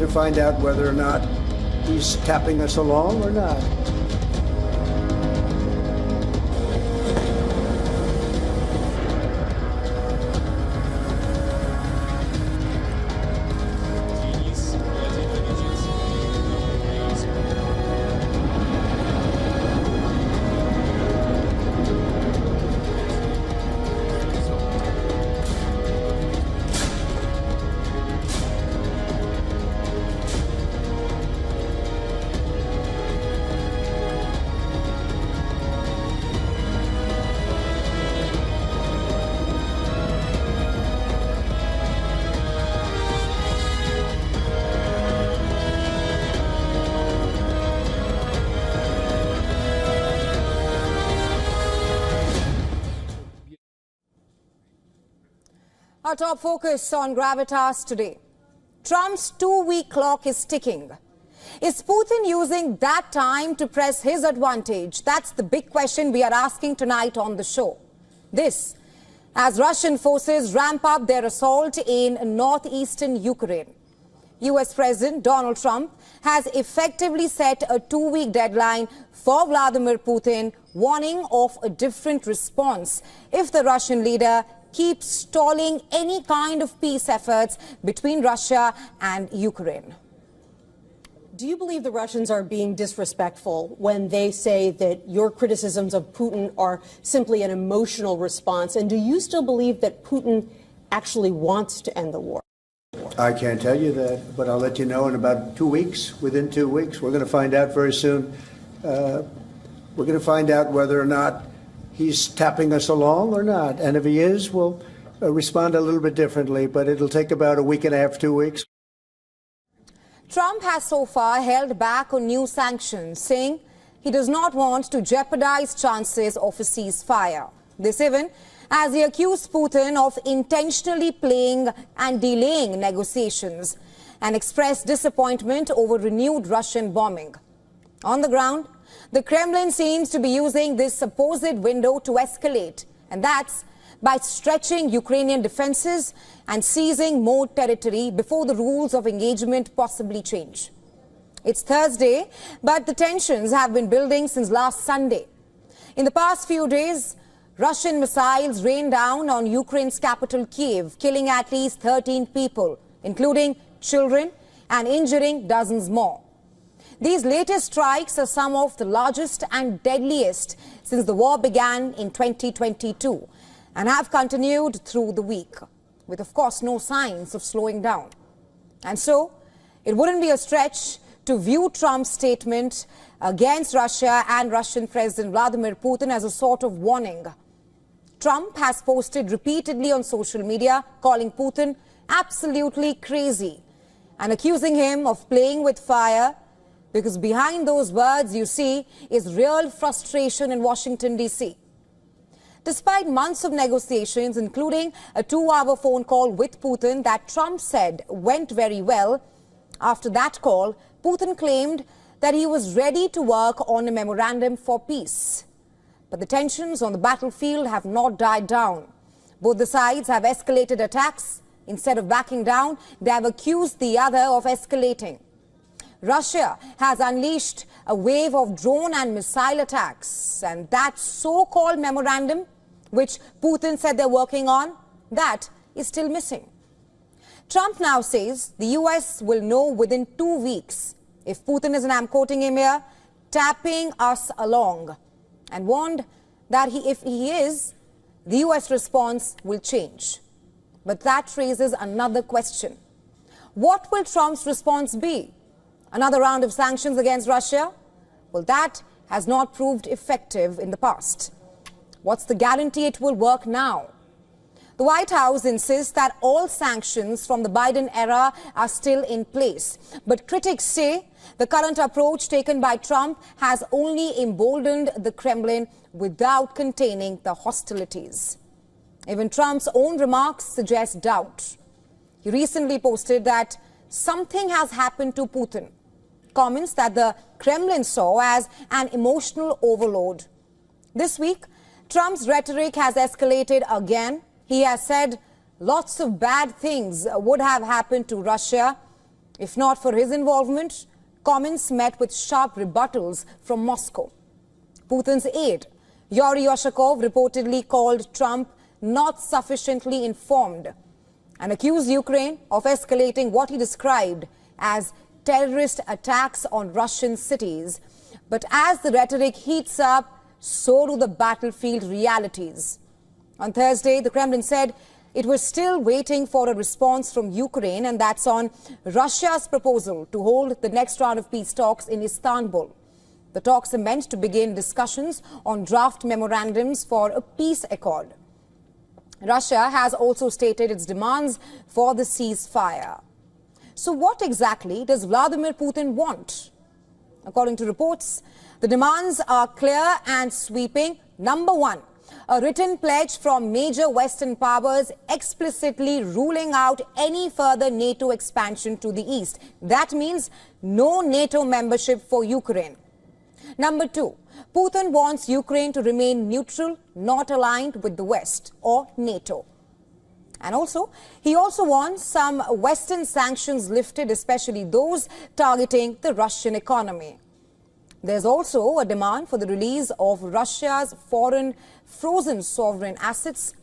going to find out whether or not he's tapping us along or not. Our top focus on gravitas today. Trump's 2-week clock is ticking. Is Putin using that time to press his advantage? That's the big question we are asking tonight on the show. This, as Russian forces ramp up their assault in northeastern Ukraine. US President Donald Trump has effectively set a 2-week deadline for Vladimir Putin, warning of a different response if the Russian leader keeps stalling any kind of peace efforts between Russia and Ukraine. Do you believe the Russians are being disrespectful when they say that your criticisms of Putin are simply an emotional response? And do you still believe that Putin actually wants to end the war? I can't tell you that, but I'll let you know in about 2 weeks. Within 2 weeks, we're going to find out very soon. We're going to find out whether or not he's tapping us along or not. And if he is, we'll respond a little bit differently, but it'll take about a week and a half, 2 weeks. Trump has so far held back on new sanctions, saying he does not want to jeopardize chances of a ceasefire. This even as he accused Putin of intentionally playing and delaying negotiations and expressed disappointment over renewed Russian bombing. On the ground, the Kremlin seems to be using this supposed window to escalate, and that's by stretching Ukrainian defenses and seizing more territory before the rules of engagement possibly change. It's Thursday, but the tensions have been building since last Sunday. In the past few days, Russian missiles rained down on Ukraine's capital Kyiv, killing at least 13 people, including children, and injuring dozens more. These latest strikes are some of the largest and deadliest since the war began in 2022 and have continued through the week, with of course no signs of slowing down. And so, it wouldn't be a stretch to view Trump's statement against Russia and Russian President Vladimir Putin as a sort of warning. Trump has posted repeatedly on social media calling Putin absolutely crazy and accusing him of playing with fire, because behind those words you see is real frustration in Washington, D.C. Despite months of negotiations, including a 2-hour phone call with Putin that Trump said went very well, after that call, Putin claimed that he was ready to work on a memorandum for peace. But the tensions on the battlefield have not died down. Both the sides have escalated attacks. Instead of backing down, they have accused the other of escalating. Russia has unleashed a wave of drone and missile attacks, and that so-called memorandum, which Putin said they're working on, that is still missing. Trump now says the US will know within 2 weeks if Putin is, and I'm quoting him here, tapping us along, and warned that if he is, the US response will change. But that raises another question. What will Trump's response be? Another round of sanctions against Russia? Well, that has not proved effective in the past. What's the guarantee it will work now? The White House insists that all sanctions from the Biden era are still in place. But critics say the current approach taken by Trump has only emboldened the Kremlin without containing the hostilities. Even Trump's own remarks suggest doubt. He recently posted that something has happened to Putin, comments that the Kremlin saw as an emotional overload. This week, Trump's rhetoric has escalated again. He has said lots of bad things would have happened to Russia If not for his involvement, comments met with sharp rebuttals from Moscow. Putin's aide, Yuri Ushakov, reportedly called Trump not sufficiently informed and accused Ukraine of escalating what he described as terrorist attacks on Russian cities. But as the rhetoric heats up, so do the battlefield realities. On Thursday, the Kremlin said it was still waiting for a response from Ukraine, and that's on Russia's proposal to hold the next round of peace talks in Istanbul. The talks are meant to begin discussions on draft memorandums for a peace accord. Russia has also stated its demands for the ceasefire. So what exactly does Vladimir Putin want? According to reports, the demands are clear and sweeping. Number one, a written pledge from major Western powers explicitly ruling out any further NATO expansion to the east. That means no NATO membership for Ukraine. Number two, Putin wants Ukraine to remain neutral, not aligned with the West or NATO. And he also wants some Western sanctions lifted, especially those targeting the Russian economy. There's also a demand for the release of Russia's foreign frozen sovereign assets,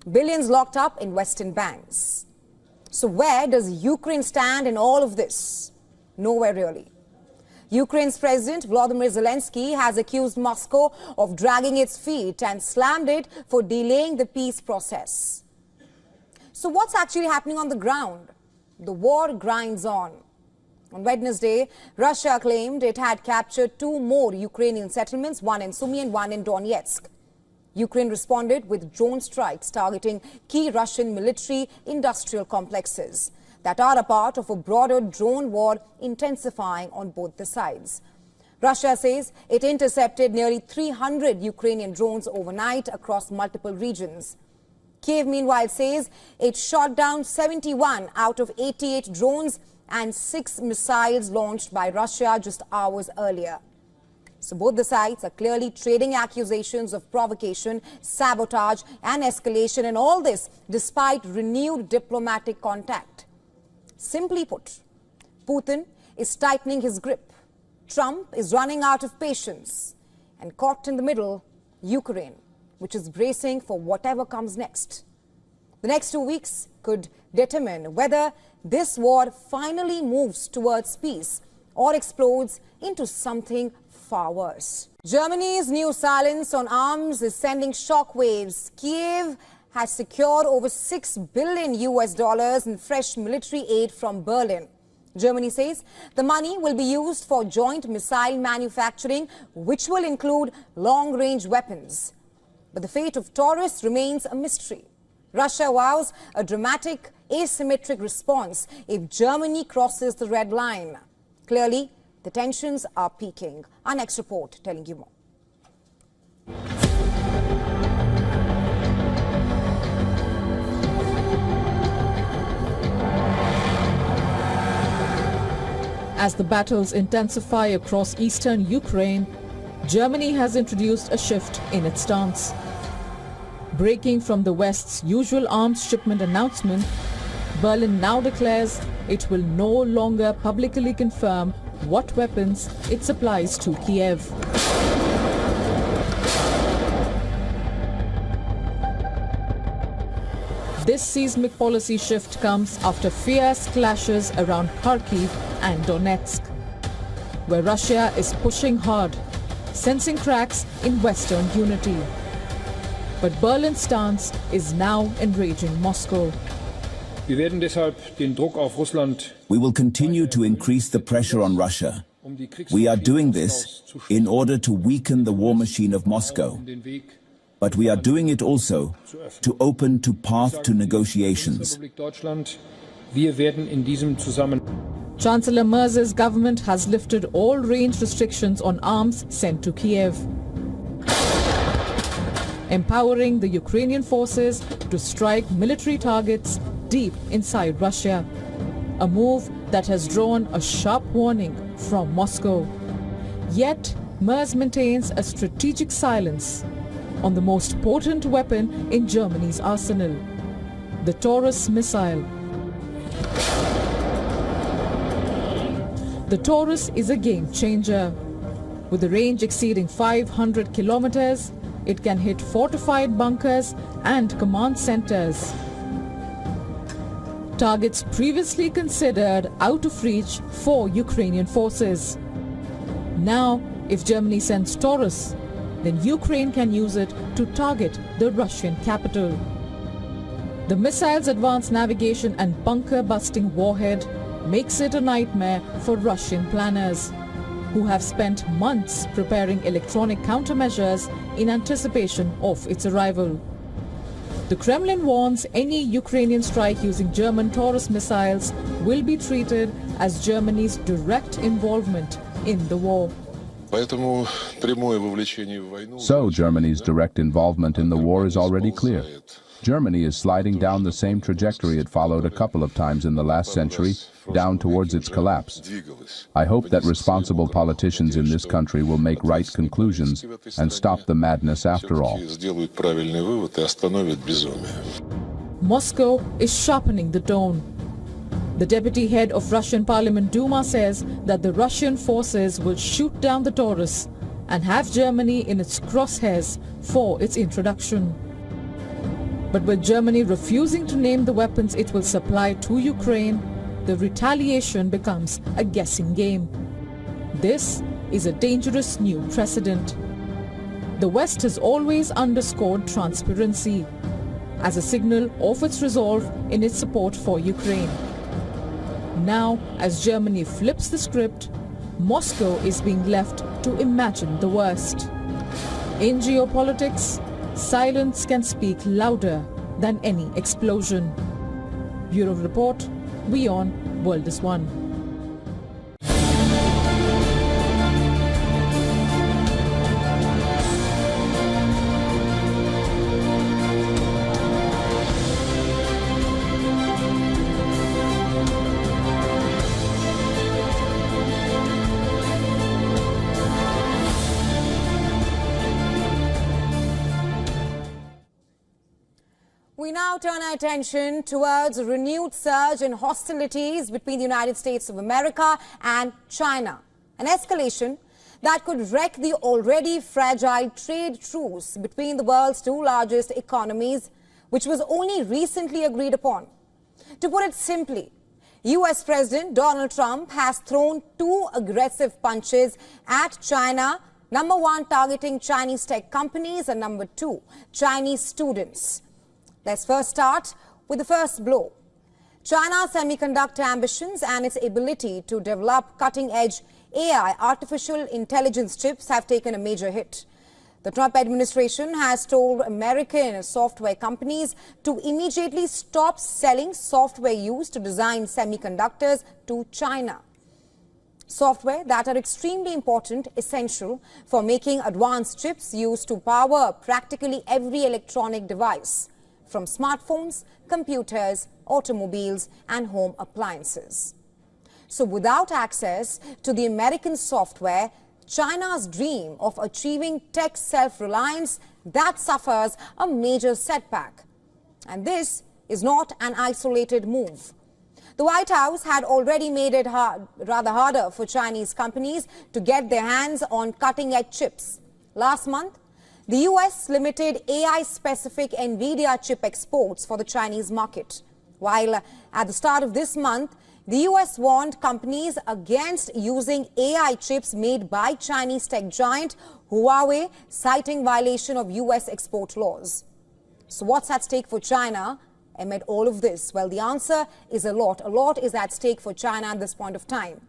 billions locked up in Western banks. So where does Ukraine stand in all of this? Nowhere really. Ukraine's President Vladimir Zelensky has accused Moscow of dragging its feet and slammed it for delaying the peace process. So what's actually happening on the ground? The war grinds on. On Wednesday, Russia claimed it had captured 2 more Ukrainian settlements, one in Sumy and one in Donetsk. Ukraine responded with drone strikes targeting key Russian military industrial complexes that are a part of a broader drone war intensifying on both the sides. Russia says it intercepted nearly 300 Ukrainian drones overnight across multiple regions. Kiev, meanwhile, says it shot down 71 out of 88 drones and 6 missiles launched by Russia just hours earlier. So both the sides are clearly trading accusations of provocation, sabotage and escalation, and all this despite renewed diplomatic contact. Simply put, Putin is tightening his grip. Trump is running out of patience. And caught in the middle, Ukraine, which is bracing for whatever comes next. The next 2 weeks could determine whether this war finally moves towards peace or explodes into something far worse. Germany's new silence on arms is sending shockwaves. Kiev has secured over $6 billion in fresh military aid from Berlin. Germany says the money will be used for joint missile manufacturing, which will include long-range weapons. But the fate of Taurus remains a mystery. Russia vows a dramatic, asymmetric response if Germany crosses the red line. Clearly, the tensions are peaking. Our next report telling you more. As the battles intensify across eastern Ukraine, Germany has introduced a shift in its stance. Breaking from the West's usual arms shipment announcement, Berlin now declares it will no longer publicly confirm what weapons it supplies to Kiev. This seismic policy shift comes after fierce clashes around Kharkiv and Donetsk, where Russia is pushing hard, sensing cracks in Western unity. But Berlin's stance is now enraging Moscow. We will continue to increase the pressure on Russia. We are doing this in order to weaken the war machine of Moscow. But we are doing it also to open to path to negotiations. Chancellor Merz's government has lifted all range restrictions on arms sent to Kiev, empowering the Ukrainian forces to strike military targets deep inside Russia, a move that has drawn a sharp warning from Moscow. Yet, Merz maintains a strategic silence on the most potent weapon in Germany's arsenal, the Taurus missile. The Taurus is a game changer. With a range exceeding 500 kilometers, it can hit fortified bunkers and command centers. Targets previously considered out of reach for Ukrainian forces. Now, if Germany sends Taurus, then Ukraine can use it to target the Russian capital. The missile's advanced navigation and bunker-busting warhead makes it a nightmare for Russian planners, who have spent months preparing electronic countermeasures in anticipation of its arrival. The Kremlin warns any Ukrainian strike using German Taurus missiles will be treated as Germany's direct involvement in the war. So Germany's direct involvement in the war is already clear. Germany is sliding down the same trajectory it followed a couple of times in the last century, down towards its collapse. I hope that responsible politicians in this country will make right conclusions and stop the madness after all. Moscow is sharpening the tone. The deputy head of Russian Parliament Duma says that the Russian forces will shoot down the Taurus and have Germany in its crosshairs for its introduction. But with Germany refusing to name the weapons it will supply to Ukraine, the retaliation becomes a guessing game. This is a dangerous new precedent. The West has always underscored transparency as a signal of its resolve in its support for Ukraine. Now, as Germany flips the script, Moscow is being left to imagine the worst. In geopolitics, silence can speak louder than any explosion. Bureau Report, WION World is One. We now turn our attention towards a renewed surge in hostilities between the United States of America and China. An escalation that could wreck the already fragile trade truce between the world's two largest economies, which was only recently agreed upon. To put it simply, US President Donald Trump has thrown two aggressive punches at China, number one, targeting Chinese tech companies, and number two, Chinese students. Let's first start with the first blow. China's semiconductor ambitions and its ability to develop cutting-edge AI, artificial intelligence chips, have taken a major hit. The Trump administration has told American software companies to immediately stop selling software used to design semiconductors to China. Software that are extremely important, essential for making advanced chips used to power practically every electronic device, from smartphones, computers, automobiles, and home appliances. So without access to the American software, China's dream of achieving tech self-reliance, that suffers a major setback. And this is not an isolated move. The White House had already made it rather harder for Chinese companies to get their hands on cutting-edge chips. Last month, the US limited AI-specific NVIDIA chip exports for the Chinese market, while at the start of this month, the US warned companies against using AI chips made by Chinese tech giant Huawei, citing violation of US export laws. So what's at stake for China amid all of this? Well, the answer is a lot. A lot is at stake for China at this point of time.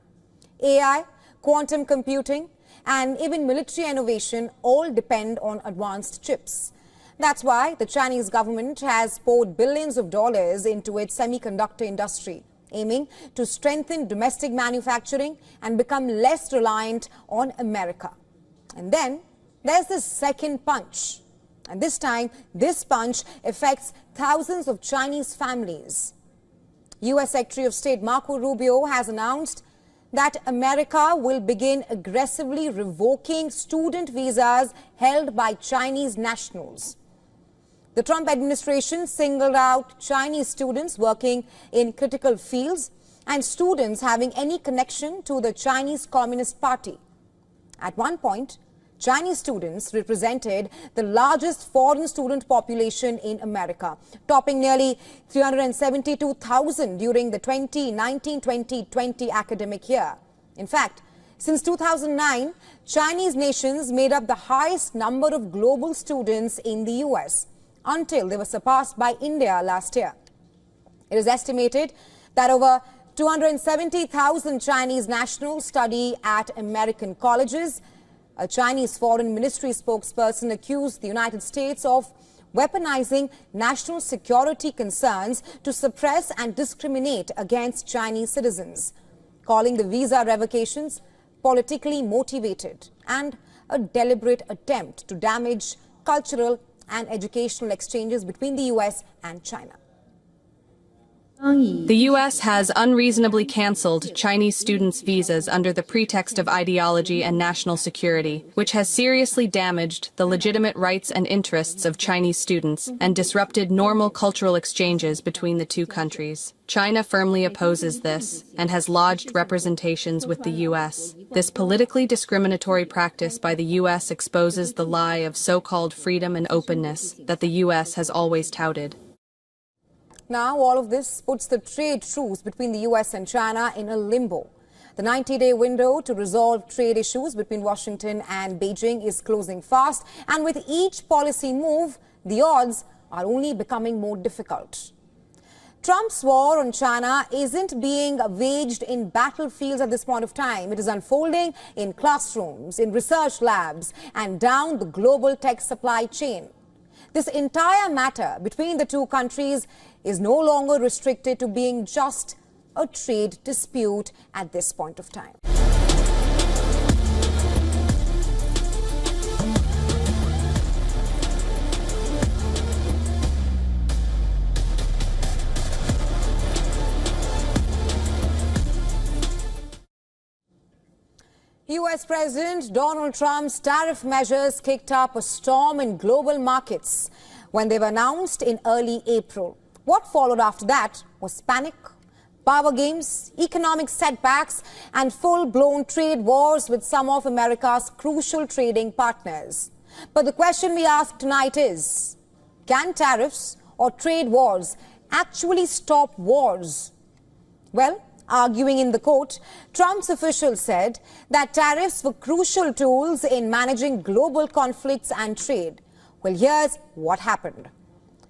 AI, quantum computing, and even military innovation all depend on advanced chips. That's why the Chinese government has poured billions of dollars into its semiconductor industry, aiming to strengthen domestic manufacturing and become less reliant on America. And then there's the second punch. And this time, this punch affects thousands of Chinese families. US Secretary of State Marco Rubio has announced that America will begin aggressively revoking student visas held by Chinese nationals. The Trump administration singled out Chinese students working in critical fields and students having any connection to the Chinese Communist Party. At one point, Chinese students represented the largest foreign student population in America, topping nearly 372,000 during the 2019-2020 academic year. In fact, since 2009, Chinese nations made up the highest number of global students in the US, until they were surpassed by India last year. It is estimated that over 270,000 Chinese nationals study at American colleges. A Chinese foreign ministry spokesperson accused the United States of weaponizing national security concerns to suppress and discriminate against Chinese citizens, calling the visa revocations politically motivated and a deliberate attempt to damage cultural and educational exchanges between the US and China. The U.S. has unreasonably canceled Chinese students' visas under the pretext of ideology and national security, which has seriously damaged the legitimate rights and interests of Chinese students and disrupted normal cultural exchanges between the two countries. China firmly opposes this and has lodged representations with the U.S. This politically discriminatory practice by the U.S. exposes the lie of so-called freedom and openness that the U.S. has always touted. Now, all of this puts the trade truce between the US and China in a limbo. The 90-day window to resolve trade issues between Washington and Beijing is closing fast, and with each policy move, the odds are only becoming more difficult. Trump's war on China isn't being waged in battlefields at this point of time. It is unfolding in classrooms, in research labs, and down the global tech supply chain. This entire matter between the two countries is no longer restricted to being just a trade dispute at this point of time. US President Donald Trump's tariff measures kicked up a storm in global markets when they were announced in early April. What followed after that was panic, power games, economic setbacks, and full-blown trade wars with some of America's crucial trading partners. But the question we ask tonight is, can tariffs or trade wars actually stop wars? Well, arguing in the court, Trump's officials said that tariffs were crucial tools in managing global conflicts and trade. Well, here's what happened.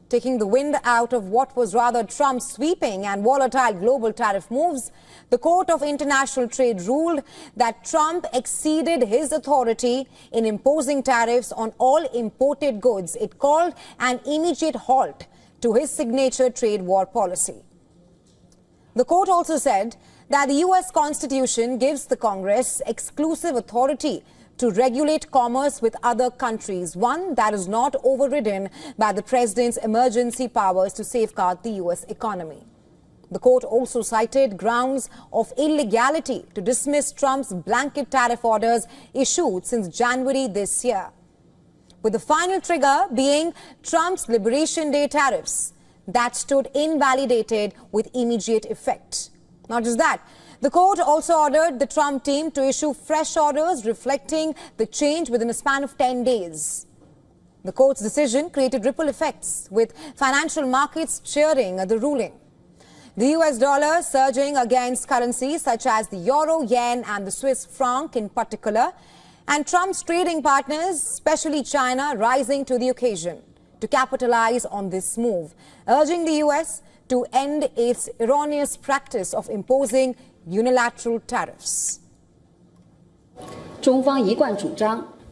Taking the wind out of what was rather Trump's sweeping and volatile global tariff moves, the Court of International Trade ruled that Trump exceeded his authority in imposing tariffs on all imported goods. It called an immediate halt to his signature trade war policy. The court also said that the U.S. Constitution gives the Congress exclusive authority to regulate commerce with other countries, one that is not overridden by the president's emergency powers to safeguard the U.S. economy. The court also cited grounds of illegality to dismiss Trump's blanket tariff orders issued since January this year, with the final trigger being Trump's Liberation Day tariffs that stood invalidated with immediate effect. Not just that, the court also ordered the Trump team to issue fresh orders reflecting the change within a span of 10 days. The court's decision created ripple effects, with financial markets cheering the ruling. The US dollar surging against currencies such as the euro, yen and the Swiss franc in particular, and Trump's trading partners, especially China, rising to the occasion to capitalize on this move, urging the US to end its erroneous practice of imposing unilateral tariffs.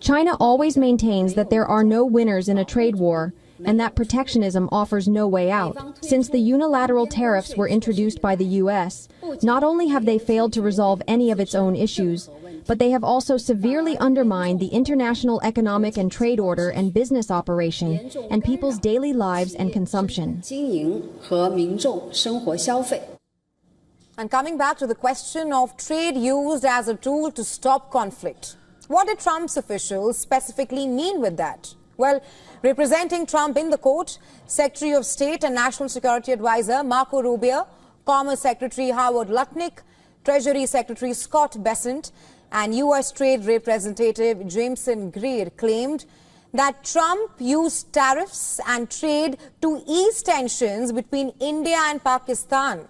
China always maintains that there are no winners in a trade war and that protectionism offers no way out. Since the unilateral tariffs were introduced by the U.S., not only have they failed to resolve any of its own issues, but they have also severely undermined the international economic and trade order and business operation and people's daily lives and consumption. And coming back to the question of trade used as a tool to stop conflict, what did Trump's officials specifically mean with that? Well, representing Trump in the court, Secretary of State and National Security Advisor Marco Rubio Commerce Secretary Howard Lutnick, Treasury Secretary Scott Bessent, and U.S. Trade Representative Jameson Greer claimed that Trump used tariffs and trade to ease tensions between India and Pakistan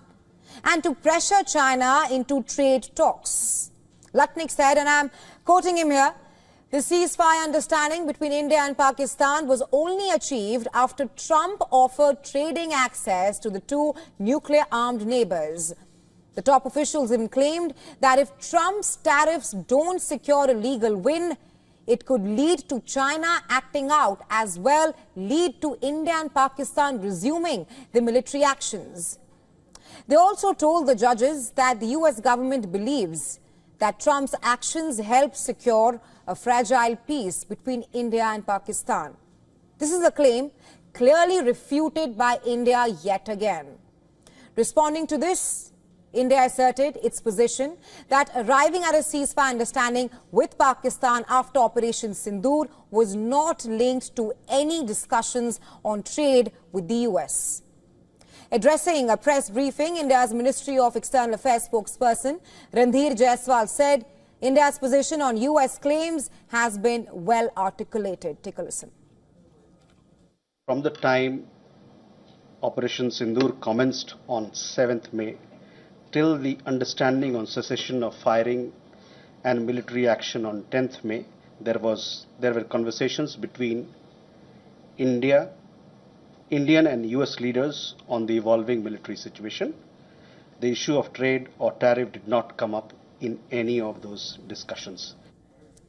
and to pressure China into trade talks. Lutnick said, and I'm quoting him here, the ceasefire understanding between India and Pakistan was only achieved after Trump offered trading access to the two nuclear-armed neighbors. The top officials even claimed that if Trump's tariffs don't secure a legal win, it could lead to China acting out, as well lead to India and Pakistan resuming the military actions. They also told the judges that the U.S. government believes that Trump's actions help secure a fragile peace between India and Pakistan. This is a claim clearly refuted by India yet again. Responding to this, India asserted its position that arriving at a ceasefire understanding with Pakistan after Operation Sindoor was not linked to any discussions on trade with the U.S. Addressing a press briefing, India's Ministry of External Affairs spokesperson Randhir Jaiswal said India's position on U.S. claims has been well articulated. Take a listen. From the time Operation Sindoor commenced on 7th May, till the understanding on cessation of firing and military action on 10th May, there were conversations between Indian and US leaders on the evolving military situation. The issue of trade or tariff did not come up in any of those discussions.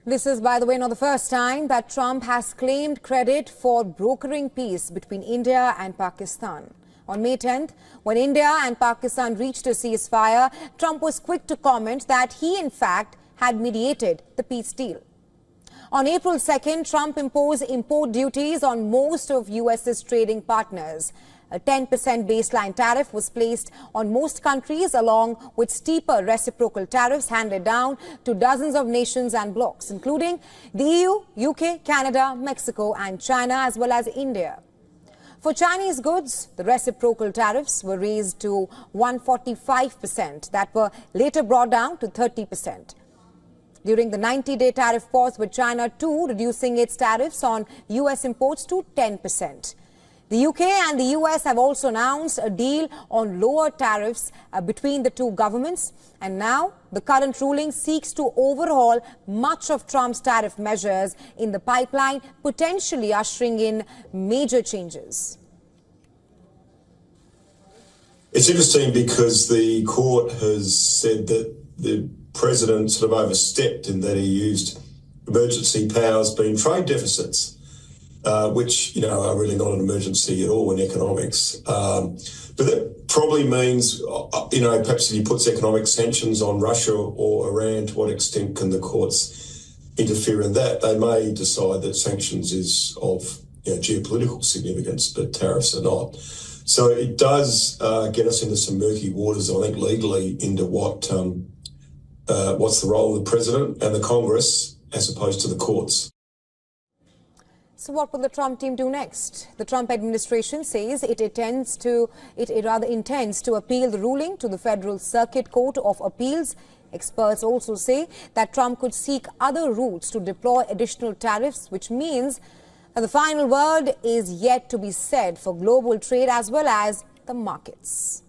This is, by the way, not the first time that Trump has claimed credit for brokering peace between India and Pakistan. On May 10th, when India and Pakistan reached a ceasefire, Trump was quick to comment that he, in fact, had mediated the peace deal. On April 2nd, Trump imposed import duties on most of U.S.'s trading partners. A 10% baseline tariff was placed on most countries, along with steeper reciprocal tariffs handed down to dozens of nations and blocs, including the EU, UK, Canada, Mexico and China, as well as India. For Chinese goods, the reciprocal tariffs were raised to 145%, that were later brought down to 30%. During the 90-day tariff pause with China too, reducing its tariffs on U.S. imports to 10%. The UK and the US have also announced a deal on lower tariffs between the two governments. And now the current ruling seeks to overhaul much of Trump's tariff measures in the pipeline, potentially ushering in major changes. It's interesting because the court has said that the president sort of overstepped in that he used emergency powers being trade deficits. Which, you know, are really not an emergency at all in economics. But that probably means, you know, perhaps if he puts economic sanctions on Russia or Iran, to what extent can the courts interfere in that? They may decide that sanctions is of, you know, geopolitical significance, but tariffs are not. So it does get us into some murky waters, I think, legally into what's the role of the president and the Congress as opposed to the courts. So what will the Trump team do next? The Trump administration says it intends to appeal the ruling to the Federal Circuit Court of Appeals. Experts also say that Trump could seek other routes to deploy additional tariffs, which means that the final word is yet to be said for global trade as well as the markets.